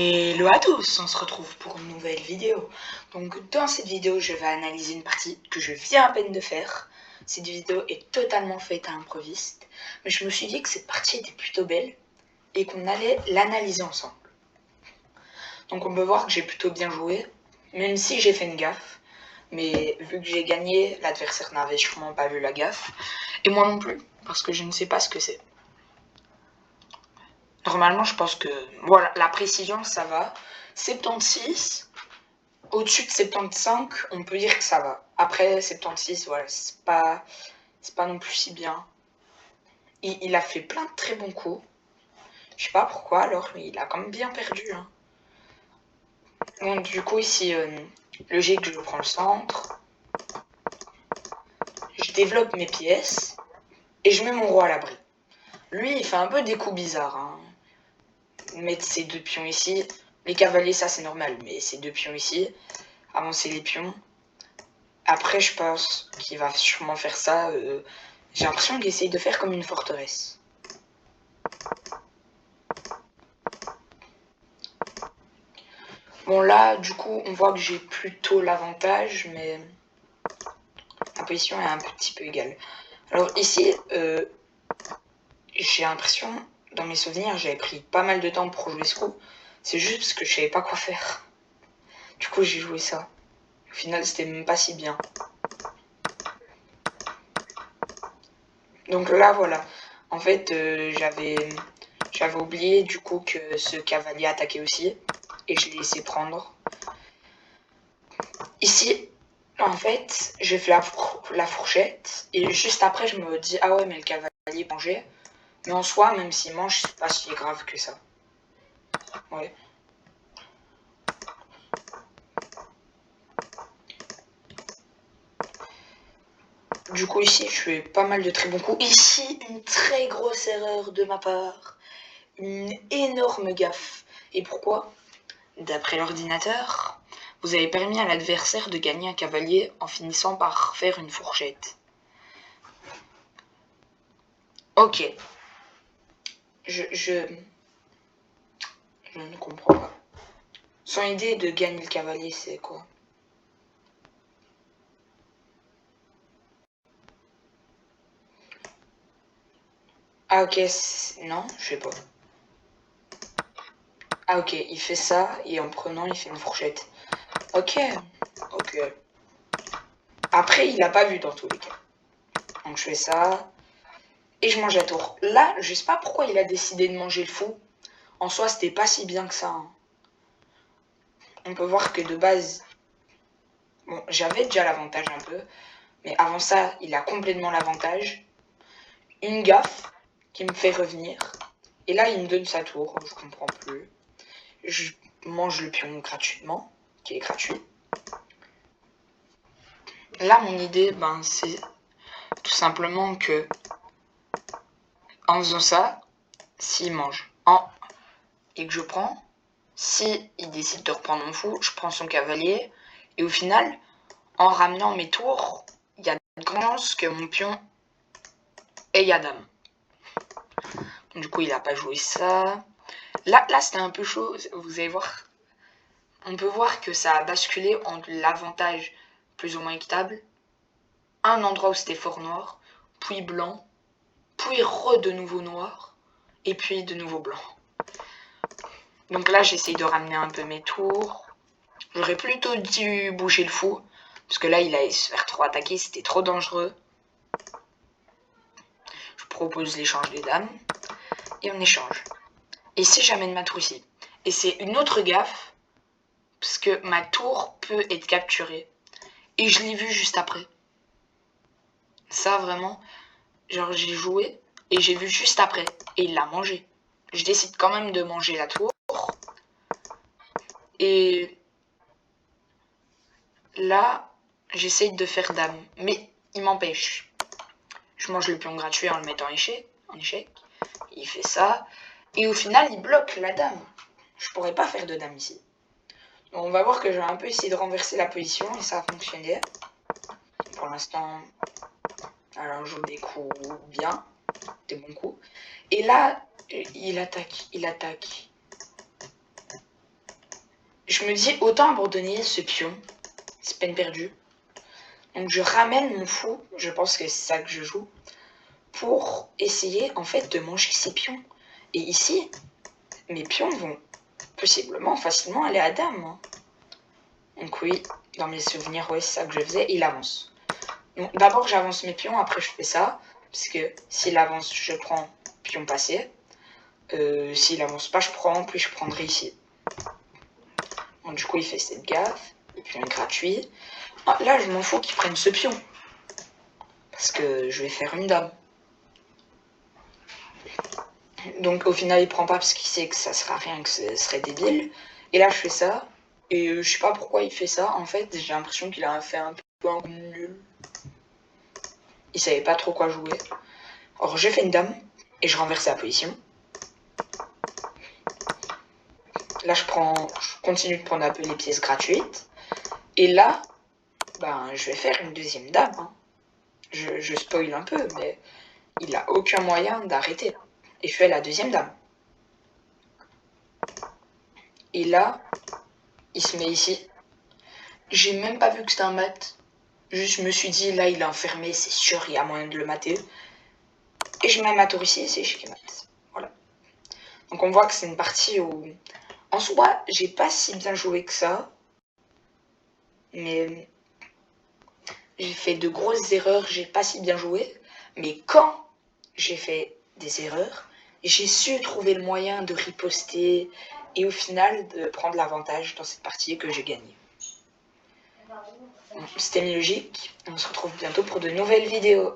Hello à tous, on se retrouve pour une nouvelle vidéo. Donc dans cette vidéo, je vais analyser une partie que je viens à peine de faire. Cette vidéo est totalement faite à l'improviste, mais je me suis dit que cette partie était plutôt belle et qu'on allait l'analyser ensemble. Donc on peut voir que j'ai plutôt bien joué, même si j'ai fait une gaffe. Mais vu que j'ai gagné, l'adversaire n'avait sûrement pas vu la gaffe. Et moi non plus, parce que je ne sais pas ce que c'est. Normalement, je pense que voilà, la précision, ça va. 76, au-dessus de 75, on peut dire que ça va. Après 76, voilà, c'est pas non plus si bien. Il a fait plein de très bons coups. Je sais pas pourquoi, alors, mais il a quand même bien perdu. Hein. Donc, du coup, ici, logique, je prends le centre. Je développe mes pièces. Et je mets mon roi à l'abri. Lui, il fait un peu des coups bizarres. Hein. Mettre ces deux pions ici. Les cavaliers, ça, c'est normal. Mais ces deux pions ici, avancer les pions. Après, je pense qu'il va sûrement faire ça. J'ai l'impression qu'il essaye de faire comme une forteresse. Bon, là, du coup, on voit que j'ai plutôt l'avantage, mais la position est un petit peu égale. Alors ici, j'ai l'impression, dans mes souvenirs, j'avais pris pas mal de temps pour jouer ce coup. C'est juste parce que je savais pas quoi faire. Du coup, j'ai joué ça. Au final, c'était même pas si bien. Donc là, voilà. En fait, j'avais oublié du coup que ce cavalier attaquait aussi. Et je l'ai laissé prendre. Ici, en fait, j'ai fait la fourchette. Et juste après, je me dis, ah ouais, mais le cavalier mangeait. Mais en soi, même s'il mange, c'est pas si grave que ça. Ouais. Du coup, ici, je fais pas mal de très bons coups. Ici, une très grosse erreur de ma part. Une énorme gaffe. Et pourquoi? D'après l'ordinateur, vous avez permis à l'adversaire de gagner un cavalier en finissant par faire une fourchette. Ok. Je ne comprends pas. Son idée de gagner le cavalier, c'est quoi? Ah ok, non, je sais pas. Ah ok, il fait ça, et en prenant, il fait une fourchette. Ok, ok. Après, il a pas vu dans tous les cas. Donc je fais ça, et je mange la tour. Là, je sais pas pourquoi il a décidé de manger le fou. En soi, c'était pas si bien que ça. Hein. On peut voir que de base, bon, j'avais déjà l'avantage un peu, mais avant ça, il a complètement l'avantage. Une gaffe qui me fait revenir, et là, il me donne sa tour, je comprends plus. Je mange le pion gratuitement, qui est gratuit. Là, mon idée, ben, c'est tout simplement que, en faisant ça, s'il mange et que je prends, si il décide de reprendre mon fou, je prends son cavalier, et au final, en ramenant mes tours, il y a de grandes chances que mon pion ait à dame. Du coup, il n'a pas joué ça. Là c'était un peu chaud, vous allez voir. On peut voir que ça a basculé entre l'avantage plus ou moins équitable, un endroit où c'était fort noir, puis blanc, puis de nouveau noir, et puis de nouveau blanc. Donc là, j'essaye de ramener un peu mes tours. J'aurais plutôt dû bouger le fou, parce que là, il allait se faire trop attaquer, c'était trop dangereux. Je propose l'échange des dames, et on échange. Et si j'amène ma tour ici? Et c'est une autre gaffe, parce que ma tour peut être capturée. Et je l'ai vu juste après. Ça, vraiment, genre j'ai joué, et j'ai vu juste après, et il l'a mangé. Je décide quand même de manger la tour. Et là, j'essaye de faire dame, mais il m'empêche. Je mange le pion gratuit en le mettant en échec. Il fait ça. Et au final, il bloque la dame. Je pourrais pas faire de dame ici. Donc on va voir que je vais un peu essayer de renverser la position et ça a fonctionné. Pour l'instant, alors je joue des coups bien, des bons coups. Et là, il attaque. je me dis autant abandonner ce pion. C'est peine perdue. Donc je ramène mon fou, je pense que c'est ça que je joue, pour essayer en fait de manger ces pions. Et ici, mes pions vont possiblement facilement aller à dame. Hein. Donc oui, dans mes souvenirs, ouais, c'est ça que je faisais, il avance. Donc d'abord j'avance mes pions, après je fais ça, parce que s'il avance, je prends pion passé. S'il avance pas, je prends, puis je prendrai ici. Donc du coup il fait cette gaffe, et puis un gratuit. Ah, là je m'en fous qu'il prenne ce pion, parce que je vais faire une dame. Donc au final il prend pas parce qu'il sait que ça sera rien, que ce serait débile. Et là je fais ça, et je sais pas pourquoi il fait ça, en fait j'ai l'impression qu'il a fait un peu un nul. Il savait pas trop quoi jouer. Or j'ai fait une dame, et je renverse la position. Là je continue de prendre un peu les pièces gratuites. Et là, ben je vais faire une deuxième dame. Hein. Je spoil un peu, mais il a aucun moyen d'arrêter. Et je fais la deuxième dame. Et là, il se met ici. J'ai même pas vu que c'était un mat. Juste, je me suis dit, là, il est enfermé, c'est sûr, il y a moyen de le mater. Et je mets ma tour ici, et c'est échec et mat. Voilà. Donc on voit que c'est une partie où... En soi, j'ai pas si bien joué que ça. Mais... J'ai fait de grosses erreurs, j'ai pas si bien joué. Mais quand j'ai fait des erreurs, j'ai su trouver le moyen de riposter et au final de prendre l'avantage dans cette partie que j'ai gagnée. C'était logique. On se retrouve bientôt pour de nouvelles vidéos.